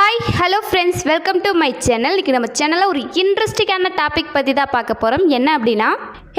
Hi hello friends, welcome to my channel. இன்றைக்கி நம்ம சேனலில் ஒரு இன்ட்ரெஸ்டிங்கான டாபிக் பற்றி தான் பார்க்க போகிறோம். என்ன அப்படின்னா,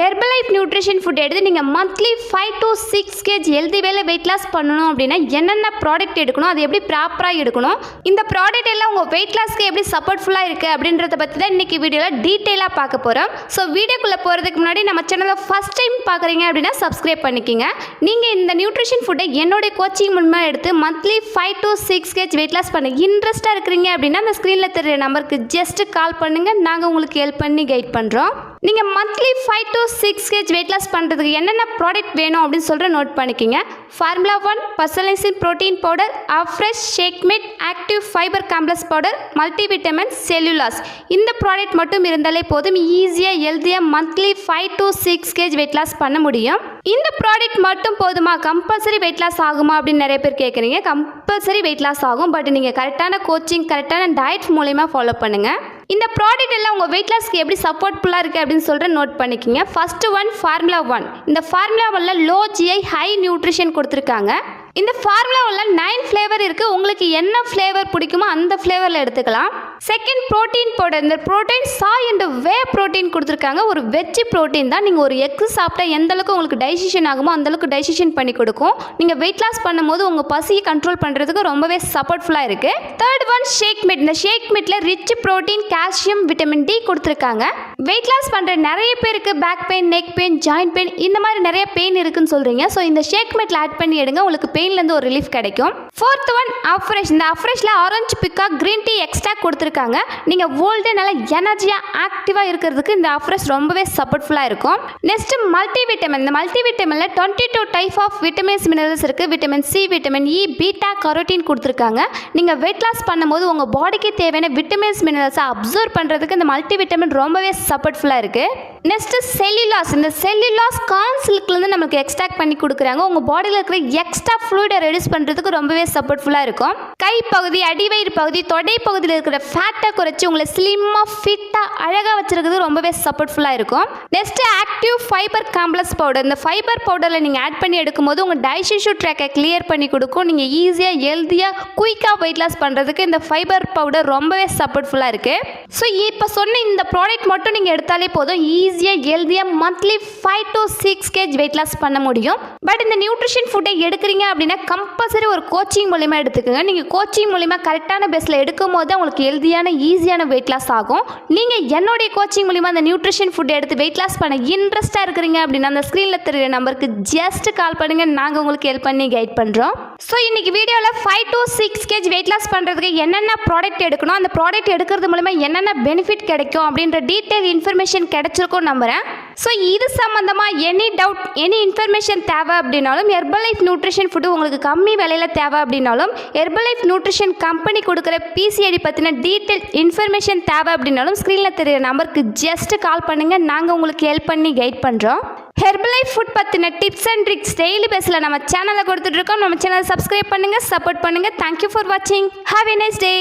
ஹெர்பலைஃப் நியூட்ரிஷன் ஃபுட் எடுத்து நீங்கள் மந்த்லி 5 to 6 kg ஹெல்தி வேலை வெயிட் லாஸ் பண்ணணும் அப்படின்னா என்னென்ன ப்ராடக்ட் எடுக்கணும், அது எப்படி ப்ராப்பராக எடுக்கணும், இந்த ப்ராடக்ட் எல்லாம் உங்கள் வெயிட் லாஸ்க்கு எப்படி சப்போர்ட்ஃபுல்லாக இருக்குது அப்படின்றத பற்றி தான் இன்றைக்கி வீடியோவில் டீட்டெயிலாக பார்க்க போகிறோம். ஸோ வீடியோக்குள்ளே போகிறதுக்கு முன்னாடி நம்ம சேனலை ஃபஸ்ட் டைம் பார்க்குறீங்க அப்படின்னா சப்ஸ்கிரைப் பண்ணிக்கிங்க. நீங்கள் இந்த நியூட்ரிஷன் ஃபுட்டை என்னுடைய கோச்சிங் மூலமாக எடுத்து monthly 5 to 6 kg weight loss பண்ண இன்ட்ரெஸ்ட்டாக இருக்கிறீங்க அப்படின்னா அந்த ஸ்க்ரீனில் தெரிய நம்பருக்கு ஜஸ்ட் கால் பண்ணுங்கள். நாங்கள் உங்களுக்கு ஹெல்ப் பண்ணி கைட் பண்ணுறோம். நீங்கள் monthly 5 to 6 kg weight loss பண்ணுறதுக்கு என்னென்ன ப்ராடக்ட் வேணும் அப்படின்னு சொல்கிற நோட் பண்ணிக்கிங்க. Formula 1 personalising protein powder, afresh shake mate, active fibre complex powder, multivitamin, cellulose. இந்த ப்ராடக்ட் மட்டும் இருந்தாலே போதும், ஈஸியாக ஹெல்த்தியாக monthly 5 to 6 kg weight loss பண்ண முடியும். இந்த ப்ராடக்ட் மட்டும் போதுமா, கம்பல்சரி வெயிட் லாஸ் ஆகுமா அப்படின்னு நிறைய பேர் கேட்குறீங்க. கம்பல்சரி வெயிட் லாஸ் ஆகும், பட் நீங்கள் கரெக்டான கோச்சிங், கரெக்டான டயட் மூலயமா ஃபாலோ பண்ணுங்கள். இந்த ப்ராடக்ட் எல்லாம் உங்கள் வெயிட் லாஸ்க்கு எப்படி சப்போர்ட்ஃபுல்லாக இருக்குது அப்படின்னு சொல்கிற நோட் பண்ணிக்கிங்க. First one formula 1. இந்த ஃபார்முலா 1ல லோ ஜிஐ ஹை நியூட்ரிஷன் கொடுத்துருக்காங்க. இந்த ஃபார்முலா 1ல 9 ஃப்ளேவர் இருக்குது. உங்களுக்கு என்ன ஃப்ளேவர் பிடிக்குமோ அந்த ஃப்ளேவரில் எடுத்துக்கலாம். Second protein powder. இந்த protein soy and whey protein கொடுத்துருக்காங்க. ஒரு வெஜ் ப்ரோட்டீன் தான். நீங்கள் ஒரு எக் சாப்பிட்டா எந்த அளவுக்கு உங்களுக்கு டைஜஷன் ஆகுமோ அந்தளவுக்கு டைஜஷன் பண்ணி கொடுக்கும். நீங்கள் வெயிட் லாஸ் பண்ணும்போது உங்கள் பசியை கண்ட்ரோல் பண்ணுறதுக்கு ரொம்பவே சப்போர்ட்ஃபுல்லாக இருக்குது. Third one shake mate. இந்த ஷேக் மேட்டில் rich protein, calcium, vitamin D கொடுத்துருக்காங்க. வெயிட் லாஸ் பண்ணுற நிறைய பேருக்கு back pain, neck pain, joint pain, இந்த மாதிரி நிறைய பெயின் இருக்குன்னு சொல்கிறீங்க. ஸோ இந்த ஷேக் மேட்டில் ஆட் பண்ணி எடுங்க, உங்களுக்கு பெயின்லேருந்து ஒரு ரிலீஃப் கிடைக்கும். Fourth one afresh. இந்த அஃப்ரெஷில் ஆரஞ்சு பிக்கா கிரீன் டீ எக்ஸ்ட்ரா கொடுத்துருக்காங்க. நீங்கள் ஓல்டே நல்லா எனர்ஜியாக ஆக்டிவாக இருக்கிறதுக்கு இந்த அஃப்ரெஷ் ரொம்பவே சப்போர்ட்ஃபுல்லாக இருக்கும். Next multivitamin. இந்த மல்டிவிட்டமினில் 22 டைப் ஆஃப் விட்டமின்ஸ், மினரல்ஸ் இருக்குது. Vitamin C, vitamin E, beta carotene கொடுத்துருக்காங்க. நீங்கள் வெயிட் லாஸ் பண்ணும்போது உங்கள் பாடிக்கு தேவையான விட்டமின்ஸ், மினரல்ஸை அப்சர்வ் பண்ணுறதுக்கு இந்த மல்டிவிட்டமின் ரொம்பவே சப்போர்ட்ஃபுல்லாக இருக்குது. Next cellulase. இந்த செல்லுலாஸ் கார்ன் சில்க்லேருந்து நமக்கு எக்ஸ்ட்ராக்ட் பண்ணி கொடுக்குறாங்க. உங்கள் பாடியில் இருக்கிற எக்ஸ்ட்ரா ஃப்ளூயிடை ரெடியூஸ் பண்ணுறதுக்கு ரொம்பவே சப்போர்ட்ஃபுல்லாக இருக்கும். கை பகுதி, அடிவயிறு பகுதி, தொடை பகுதியில் இருக்கிற ஃபேட்டை குறைச்சி உங்களை ஸ்லிம்மாக, ஃபிட்டாக, அழகாக வச்சுருக்கிறது ரொம்பவே சப்போர்ட்ஃபுல்லாக இருக்கும். Next active fibre complex powder. இந்த ஃபைபர் பவுடரில் நீங்கள் ஆட் பண்ணி எடுக்கும்போது உங்கள் டைஜஷன் ட்ராக்கை கிளியர் பண்ணி கொடுக்கும். நீங்கள் ஈஸியாக, ஹெல்த்தியாக, குயிக்காக வெயிட் லாஸ் பண்ணுறதுக்கு இந்த ஃபைபர் பவுடர் ரொம்பவே சப்போர்ட்ஃபுல்லாக இருக்குது. ஸோ இப்போ சொன்ன இந்த ப்ராடக்ட் மட்டும் நீங்கள் எடுத்தாலே போதும், ஈஸியாக, ஹெல்த்தியாக monthly 5 to 6 kg weight loss பண்ண முடியும். பட் இந்த நியூட்ரிஷன் ஃபுட்டை எடுக்கிறீங்க அப்படின்னா கம்பல்சரி ஒரு கோச்சிங் மூலிமா எடுத்துக்கோங்க. நீங்கள் கோச்சிங் மூலிமா கரெக்டான பேஸில் எடுக்கும் போது உங்களுக்கு ஹெல்த்தியான, ஈஸியான வெயிட் லாஸ் ஆகும். நீங்கள் என்னுடைய கோச்சிங் மூலிமா அந்த நியூட்ரிஷன் ஃபுட்டை எடுத்து வெயிட் லாஸ் பண்ண இன்ட்ரெஸ்ட்டாக இருக்கிறீங்க அப்படின்னா அந்த ஸ்க்ரீனில் தெரியுற நம்பருக்கு ஜஸ்ட் கால் பண்ணுங்கள். நாங்கள் உங்களுக்கு ஹெல்ப் பண்ணி கைட் பண்ணுறோம். ஸோ இன்றைக்கி வீடியோவில் 5 to 6 kg வெயிட் லாஸ் பண்ணுறதுக்கு என்னென்ன ப்ராடக்ட் எடுக்கணும், அந்த ப்ராடக்ட் எடுக்கிறது மூலமா என்னென்ன பெனிஃபிட் கிடைக்கும் அப்படின்ற டீட்டெயில் இன்ஃபர்மேஷன் கிடைச்சிருக்கும் நம்புகிறேன். ஸோ இது சம்மந்தமாக எனி டவுட், எனி இன்ஃபர்மேஷன் தேவை அப்படின்னாலும், ஹெர்பலைஃப் நியூட்ரிஷன் ஃபுட்டு உங்களுக்கு கம்மி விலையில் தேவை அப்படின்னாலும், ஹெர்பலைஃப் நியூட்ரிஷன் கம்பெனி கொடுக்குற பிசிஐடி பற்றின டீட்டெயில் இன்ஃபர்மேஷன் தேவை அப்படின்னாலும் ஸ்க்ரீனில் தெரியுற நம்பருக்கு ஜஸ்ட் கால் பண்ணுங்கள். நாங்கள் உங்களுக்கு ஹெல்ப் பண்ணி கைட் பண்ணுறோம். ஹெர்பலைஃப் ஃபுட் பற்றின டிப்ஸ் அண்ட் ட்ரிக்ஸ் டெய்லி பேஸில் நம்ம சேனலில் கொடுத்துட்ருக்கோம். நம்ம சேனலை சப்ஸ்கிரைப் பண்ணுங்கள், சப்போர்ட் பண்ணுங்கள். தேங்க்யூ ஃபார் வாட்சிங். Have a nice day.